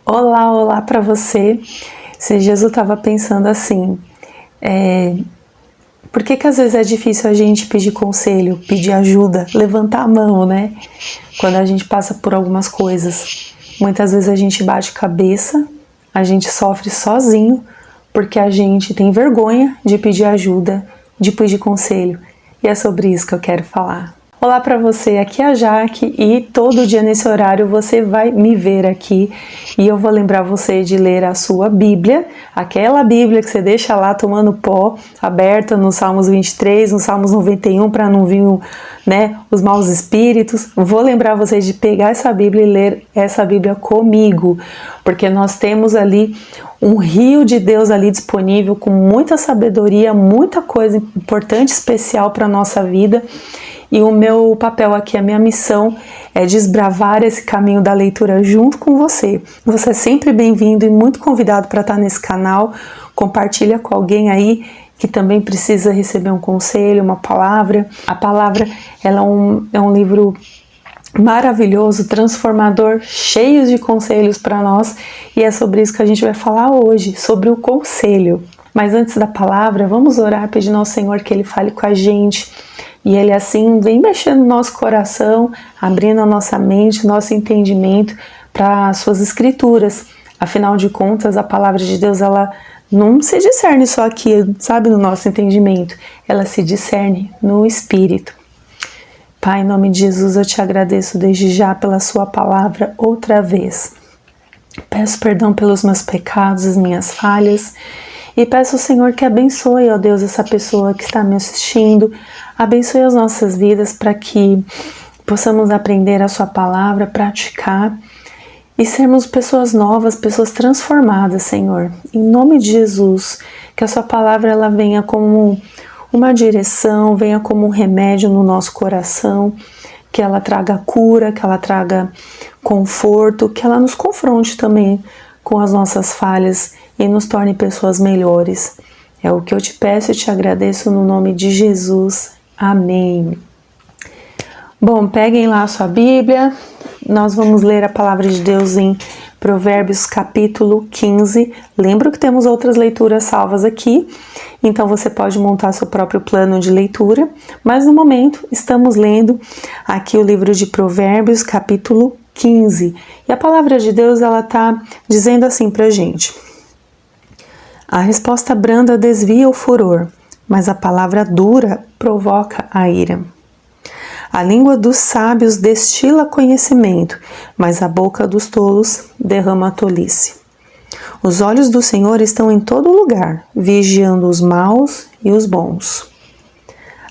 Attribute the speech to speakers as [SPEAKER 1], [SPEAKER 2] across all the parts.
[SPEAKER 1] Olá, olá para você. Esses dias eu estava pensando assim, por que às vezes é difícil a gente pedir conselho, pedir ajuda, levantar a mão, né? Quando a gente passa por algumas coisas. Muitas vezes a gente bate cabeça, a gente sofre sozinho, porque a gente tem vergonha de pedir ajuda, de pedir conselho. E é sobre isso que eu quero falar. Olá para você, aqui é a Jaque e todo dia nesse horário você vai me ver aqui e eu vou lembrar você de ler a sua Bíblia, aquela Bíblia que você deixa lá tomando pó, aberta no Salmos 23, no Salmos 91 para não vir os maus espíritos. Vou lembrar você de pegar essa Bíblia e ler essa Bíblia comigo, porque nós temos ali um rio de Deus ali disponível com muita sabedoria, muita coisa importante, especial para a nossa vida. E o meu papel aqui, a minha missão é desbravar esse caminho da leitura junto com você. Você é sempre bem-vindo e muito convidado para estar nesse canal. Compartilha com alguém aí que também precisa receber um conselho, uma palavra. A palavra ela é um livro maravilhoso, transformador, cheio de conselhos para nós. E é sobre isso que a gente vai falar hoje, sobre o conselho. Mas antes da palavra, vamos orar, pedindo ao Senhor que Ele fale com a gente. E Ele assim vem mexendo no nosso coração, abrindo a nossa mente, nosso entendimento para as suas escrituras. Afinal de contas, a palavra de Deus, ela não se discerne só aqui, sabe, no nosso entendimento. Ela se discerne no Espírito. Pai, em nome de Jesus, eu te agradeço desde já pela sua palavra outra vez. Peço perdão pelos meus pecados, as minhas falhas. E peço ao Senhor que abençoe, ó Deus, essa pessoa que está me assistindo. Abençoe as nossas vidas para que possamos aprender a sua palavra, praticar e sermos pessoas novas, pessoas transformadas, Senhor. Em nome de Jesus, que a sua palavra ela venha como uma direção, venha como um remédio no nosso coração, que ela traga cura, que ela traga conforto, que ela nos confronte também com as nossas falhas e nos torne pessoas melhores. É o que eu te peço e te agradeço no nome de Jesus. Amém. Bom, peguem lá a sua Bíblia. Nós vamos ler a palavra de Deus em Provérbios capítulo 15. Lembro que temos outras leituras salvas aqui, então você pode montar seu próprio plano de leitura, mas no momento estamos lendo aqui o livro de Provérbios capítulo 15. E a palavra de Deus ela está dizendo assim pra gente: a resposta branda desvia o furor, mas a palavra dura provoca a ira. A língua dos sábios destila conhecimento, mas a boca dos tolos derrama tolice. Os olhos do Senhor estão em todo lugar, vigiando os maus e os bons.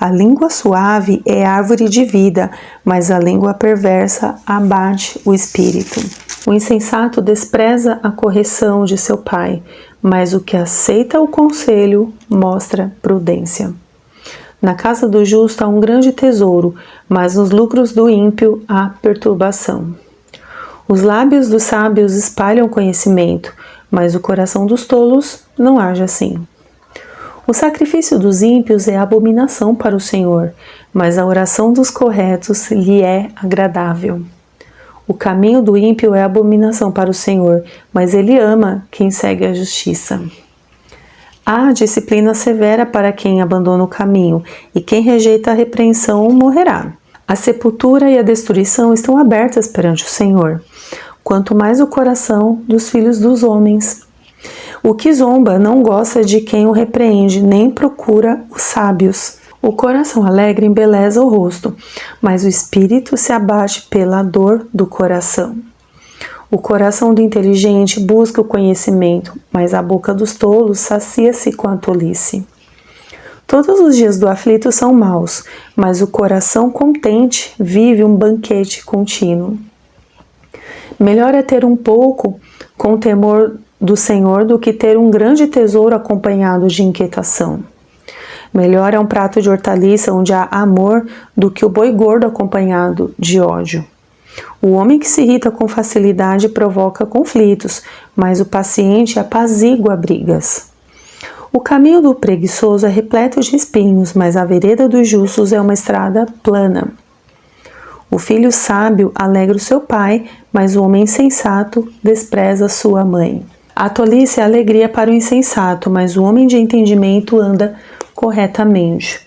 [SPEAKER 1] A língua suave é árvore de vida, mas a língua perversa abate o espírito. O insensato despreza a correção de seu pai, mas o que aceita o conselho mostra prudência. Na casa do justo há um grande tesouro, mas nos lucros do ímpio há perturbação. Os lábios dos sábios espalham conhecimento, mas o coração dos tolos não age assim. O sacrifício dos ímpios é abominação para o Senhor, mas a oração dos corretos lhe é agradável. O caminho do ímpio é abominação para o Senhor, mas ele ama quem segue a justiça. Há disciplina severa para quem abandona o caminho, e quem rejeita a repreensão morrerá. A sepultura e a destruição estão abertas perante o Senhor, quanto mais o coração dos filhos dos homens. O que zomba não gosta de quem o repreende, nem procura os sábios. O coração alegre embeleza o rosto, mas o espírito se abate pela dor do coração. O coração do inteligente busca o conhecimento, mas a boca dos tolos sacia-se com a tolice. Todos os dias do aflito são maus, mas o coração contente vive um banquete contínuo. Melhor é ter um pouco com temor do Senhor do que ter um grande tesouro acompanhado de inquietação. Melhor é um prato de hortaliça onde há amor do que o boi gordo acompanhado de ódio. O homem que se irrita com facilidade provoca conflitos, mas o paciente apazigua brigas. O caminho do preguiçoso é repleto de espinhos, mas a vereda dos justos é uma estrada plana. O filho sábio alegra o seu pai, mas o homem insensato despreza sua mãe. A tolice é alegria para o insensato, mas o homem de entendimento anda corretamente.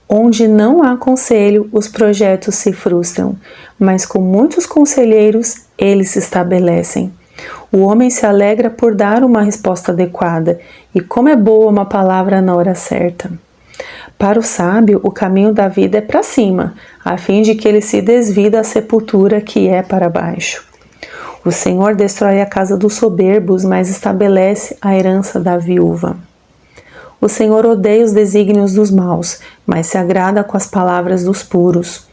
[SPEAKER 1] Onde não há conselho, os projetos se frustram, mas com muitos conselheiros, eles se estabelecem. O homem se alegra por dar uma resposta adequada, e como é boa uma palavra na hora certa. Para o sábio, o caminho da vida é para cima, a fim de que ele se desvie da sepultura que é para baixo. O Senhor destrói a casa dos soberbos, mas estabelece a herança da viúva. O Senhor odeia os desígnios dos maus, mas se agrada com as palavras dos puros.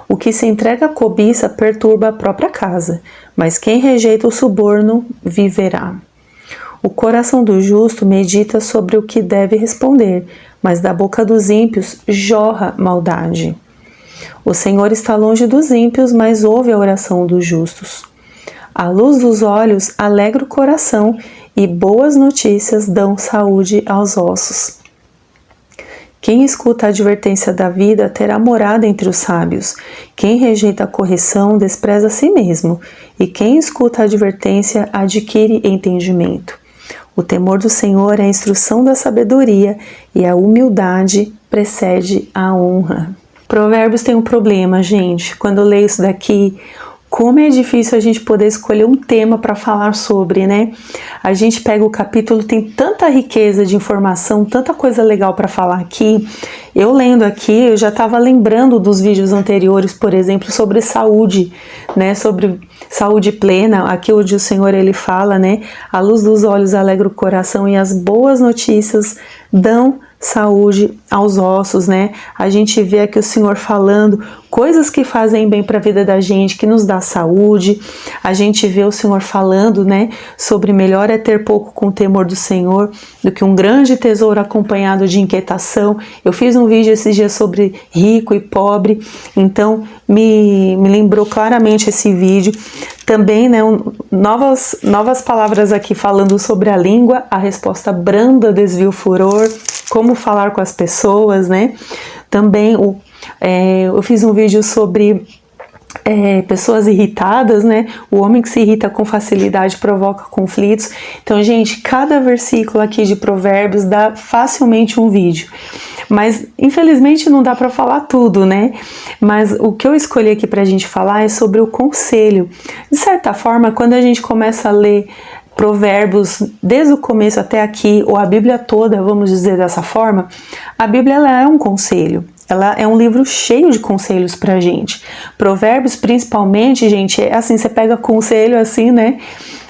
[SPEAKER 1] O que se entrega à cobiça perturba a própria casa, mas quem rejeita o suborno viverá. O coração do justo medita sobre o que deve responder, mas da boca dos ímpios jorra maldade. O Senhor está longe dos ímpios, mas ouve a oração dos justos. A luz dos olhos alegra o coração e boas notícias dão saúde aos ossos. Quem escuta a advertência da vida terá morada entre os sábios. Quem rejeita a correção despreza a si mesmo, e quem escuta a advertência adquire entendimento. O temor do Senhor é a instrução da sabedoria, e a humildade precede a honra. Provérbios tem um problema, gente. Quando eu leio isso daqui, como é difícil a gente poder escolher um tema para falar sobre, né? A gente pega o capítulo, tem tanta riqueza de informação, tanta coisa legal para falar aqui. Eu lendo aqui, eu já estava lembrando dos vídeos anteriores, por exemplo, sobre saúde, né? Sobre saúde plena. Aqui onde o Senhor ele fala, né? A luz dos olhos alegra o coração e as boas notícias dão saúde aos ossos, né? A gente vê aqui o Senhor falando coisas que fazem bem para a vida da gente, que nos dá saúde. A gente vê o Senhor falando, né, sobre melhor é ter pouco com o temor do Senhor do que um grande tesouro acompanhado de inquietação. Eu fiz um vídeo esses dias sobre rico e pobre, então me lembrou claramente esse vídeo. Também, né, novas palavras aqui falando sobre a língua, a resposta branda desvia o furor, como falar com as pessoas, né? Também eu fiz um vídeo sobre pessoas irritadas, né? O homem que se irrita com facilidade provoca conflitos. Então, gente, cada versículo aqui de Provérbios dá facilmente um vídeo. Mas, infelizmente, não dá para falar tudo, né? Mas o que eu escolhi aqui para a gente falar é sobre o conselho. De certa forma, quando a gente começa a ler Provérbios desde o começo até aqui, ou a Bíblia toda, vamos dizer dessa forma, a Bíblia ela é um conselho. Ela é um livro cheio de conselhos pra gente. Provérbios, principalmente, gente, é assim, você pega conselho assim, né,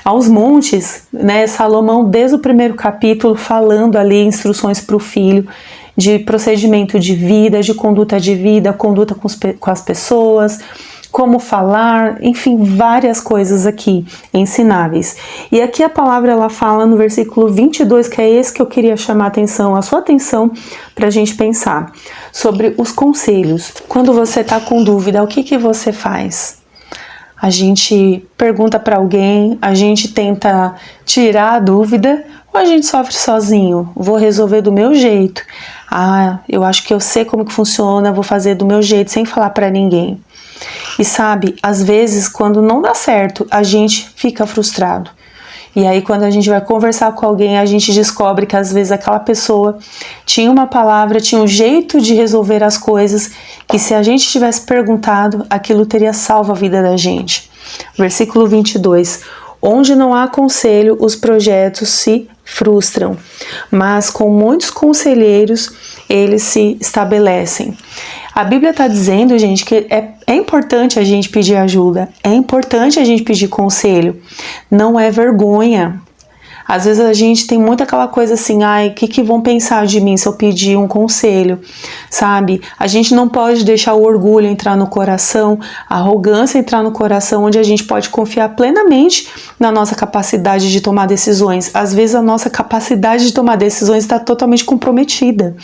[SPEAKER 1] aos montes, né, Salomão, desde o primeiro capítulo, falando ali instruções para o filho, de procedimento de vida, de conduta conduta com as pessoas, como falar, enfim, várias coisas aqui ensináveis. E aqui a palavra ela fala no versículo 22, que é esse que eu queria chamar a sua atenção para a gente pensar sobre os conselhos. Quando você está com dúvida, o que você faz? A gente pergunta para alguém, a gente tenta tirar a dúvida ou a gente sofre sozinho? Vou resolver do meu jeito. Eu acho que eu sei como que funciona, vou fazer do meu jeito sem falar para ninguém. E sabe, às vezes quando não dá certo, a gente fica frustrado. E aí quando a gente vai conversar com alguém, a gente descobre que às vezes aquela pessoa tinha uma palavra, tinha um jeito de resolver as coisas, que se a gente tivesse perguntado, aquilo teria salvo a vida da gente. Versículo 22. Onde não há conselho, os projetos se frustram, mas com muitos conselheiros, eles se estabelecem. A Bíblia está dizendo, gente, que é importante a gente pedir ajuda, é importante a gente pedir conselho, não é vergonha. Às vezes a gente tem muito aquela coisa assim, o que vão pensar de mim se eu pedir um conselho, sabe? A gente não pode deixar o orgulho entrar no coração, a arrogância entrar no coração, onde a gente pode confiar plenamente na nossa capacidade de tomar decisões. Às vezes a nossa capacidade de tomar decisões está totalmente comprometida,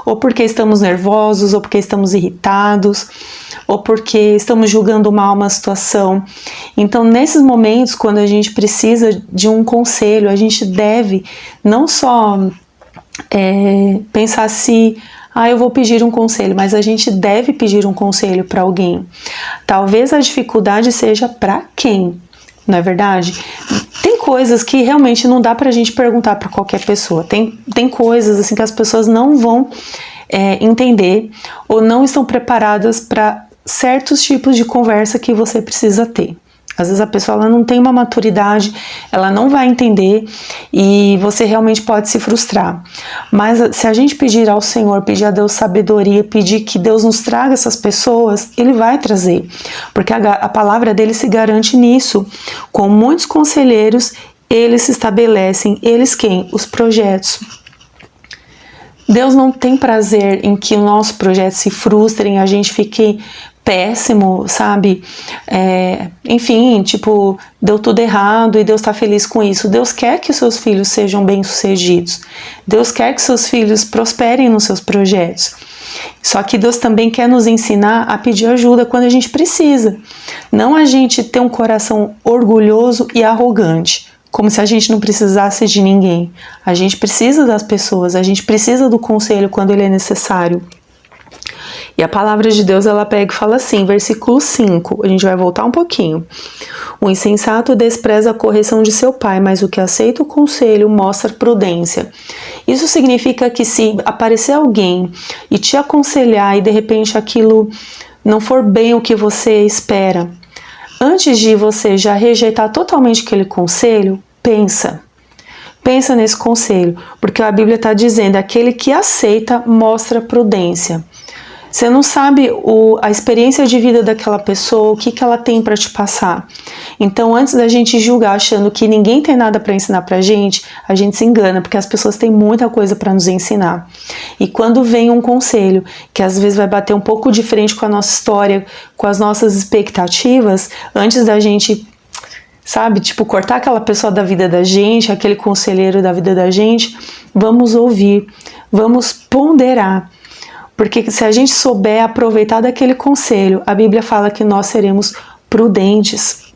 [SPEAKER 1] ou porque estamos nervosos, ou porque estamos irritados, ou porque estamos julgando mal uma situação. Então, nesses momentos, quando a gente precisa de um conselho, a gente deve não só pensar se eu vou pedir um conselho, mas a gente deve pedir um conselho para alguém. Talvez a dificuldade seja para quem, não é verdade? Tem coisas que realmente não dá pra gente perguntar para qualquer pessoa. Tem coisas assim que as pessoas não vão entender ou não estão preparadas para certos tipos de conversa que você precisa ter. Às vezes a pessoa ela não tem uma maturidade, ela não vai entender e você realmente pode se frustrar. Mas se a gente pedir ao Senhor, pedir a Deus sabedoria, pedir que Deus nos traga essas pessoas, Ele vai trazer. Porque a palavra dele se garante nisso. Com muitos conselheiros, eles se estabelecem. Eles quem? Os projetos. Deus não tem prazer em que o nosso projeto se frustrem, a gente fique péssimo, sabe? Enfim, tipo, deu tudo errado e Deus está feliz com isso. Deus quer que os seus filhos sejam bem-sucedidos. Deus quer que seus filhos prosperem nos seus projetos. Só que Deus também quer nos ensinar a pedir ajuda quando a gente precisa. Não a gente ter um coração orgulhoso e arrogante, como se a gente não precisasse de ninguém. A gente precisa das pessoas, a gente precisa do conselho quando ele é necessário. E a palavra de Deus, ela pega e fala assim, versículo 5, a gente vai voltar um pouquinho. O insensato despreza a correção de seu pai, mas o que aceita o conselho mostra prudência. Isso significa que se aparecer alguém e te aconselhar e de repente aquilo não for bem o que você espera, antes de você já rejeitar totalmente aquele conselho, pensa nesse conselho, porque a Bíblia está dizendo, aquele que aceita mostra prudência. Você não sabe a experiência de vida daquela pessoa, o que ela tem para te passar. Então, antes da gente julgar achando que ninguém tem nada para ensinar pra gente, a gente se engana, porque as pessoas têm muita coisa para nos ensinar. E quando vem um conselho, que às vezes vai bater um pouco de frente com a nossa história, com as nossas expectativas, antes da gente, sabe, tipo, cortar aquela pessoa da vida da gente, aquele conselheiro da vida da gente, vamos ouvir, vamos ponderar. Porque se a gente souber aproveitar daquele conselho, a Bíblia fala que nós seremos prudentes.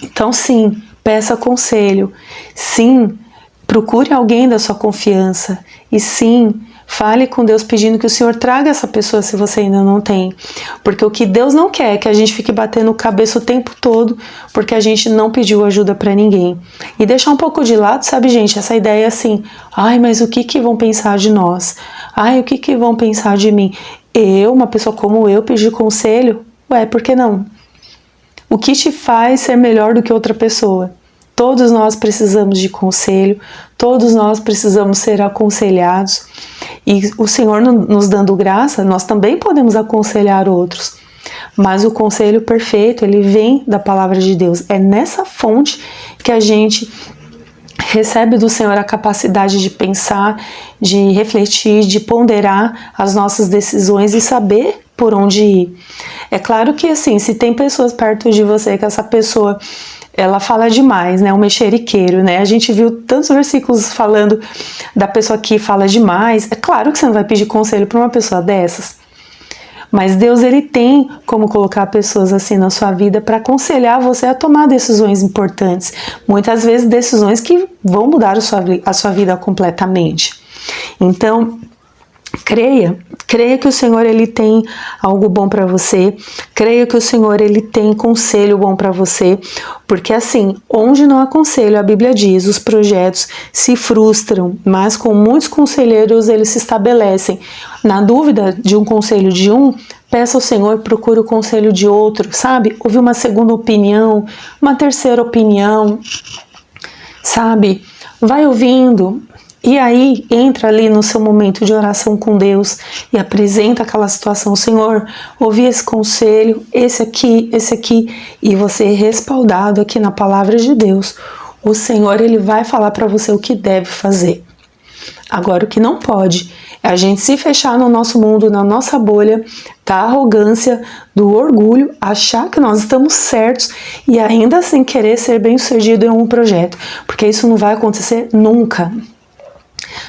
[SPEAKER 1] Então sim, peça conselho. Sim, procure alguém da sua confiança. E sim, fale com Deus pedindo que o Senhor traga essa pessoa se você ainda não tem. Porque o que Deus não quer é que a gente fique batendo cabeça o tempo todo porque a gente não pediu ajuda para ninguém. E deixar um pouco de lado, sabe, gente, essa ideia assim, mas o que vão pensar de nós? O que vão pensar de mim? Uma pessoa como eu, pedir conselho? Por que não? O que te faz ser melhor do que outra pessoa? Todos nós precisamos de conselho, todos nós precisamos ser aconselhados. E o Senhor nos dando graça, nós também podemos aconselhar outros. Mas o conselho perfeito, ele vem da palavra de Deus. É nessa fonte que a gente recebe do Senhor a capacidade de pensar, de refletir, de ponderar as nossas decisões e saber por onde ir. É claro que assim, se tem pessoas perto de você que essa pessoa ela fala demais, né? Um mexeriqueiro, né? A gente viu tantos versículos falando da pessoa que fala demais. É claro que você não vai pedir conselho para uma pessoa dessas. Mas Deus, ele tem como colocar pessoas assim na sua vida para aconselhar você a tomar decisões importantes. Muitas vezes decisões que vão mudar a sua vida completamente. Então, creia que o Senhor, ele tem algo bom para você, creia que o Senhor, ele tem conselho bom para você, porque assim, onde não há conselho, a Bíblia diz, os projetos se frustram, mas com muitos conselheiros eles se estabelecem. Na dúvida de um conselho de um, peça ao Senhor, procure o conselho de outro, sabe? Ouvir uma segunda opinião, uma terceira opinião, sabe? Vai ouvindo. E aí, entra ali no seu momento de oração com Deus e apresenta aquela situação. Senhor, ouvi esse conselho, esse aqui, e você respaldado aqui na palavra de Deus. O Senhor, ele vai falar para você o que deve fazer. Agora, o que não pode é a gente se fechar no nosso mundo, na nossa bolha, da arrogância, do orgulho, achar que nós estamos certos e ainda assim querer ser bem-sucedido em um projeto. Porque isso não vai acontecer nunca.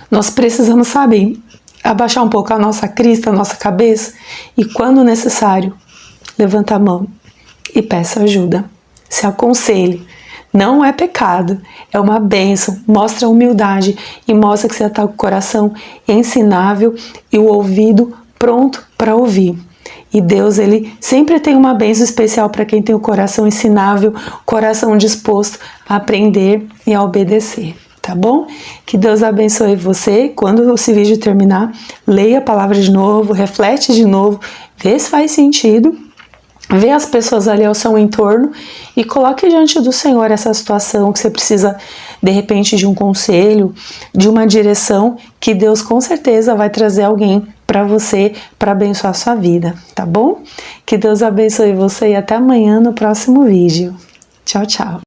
[SPEAKER 1] Nós precisamos, sabe, abaixar um pouco a nossa crista, a nossa cabeça e, quando necessário, levanta a mão e peça ajuda. Se aconselhe. Não é pecado, é uma bênção, mostra humildade e mostra que você está com o coração ensinável e o ouvido pronto para ouvir. E Deus, Ele sempre tem uma bênção especial para quem tem o coração ensinável, coração disposto a aprender e a obedecer, tá bom? Que Deus abençoe você. Quando esse vídeo terminar, leia a palavra de novo, reflete de novo, vê se faz sentido, vê as pessoas ali ao seu entorno e coloque diante do Senhor essa situação que você precisa, de repente, de um conselho, de uma direção, que Deus com certeza vai trazer alguém para você, para abençoar a sua vida, tá bom? Que Deus abençoe você e até amanhã no próximo vídeo. Tchau, tchau!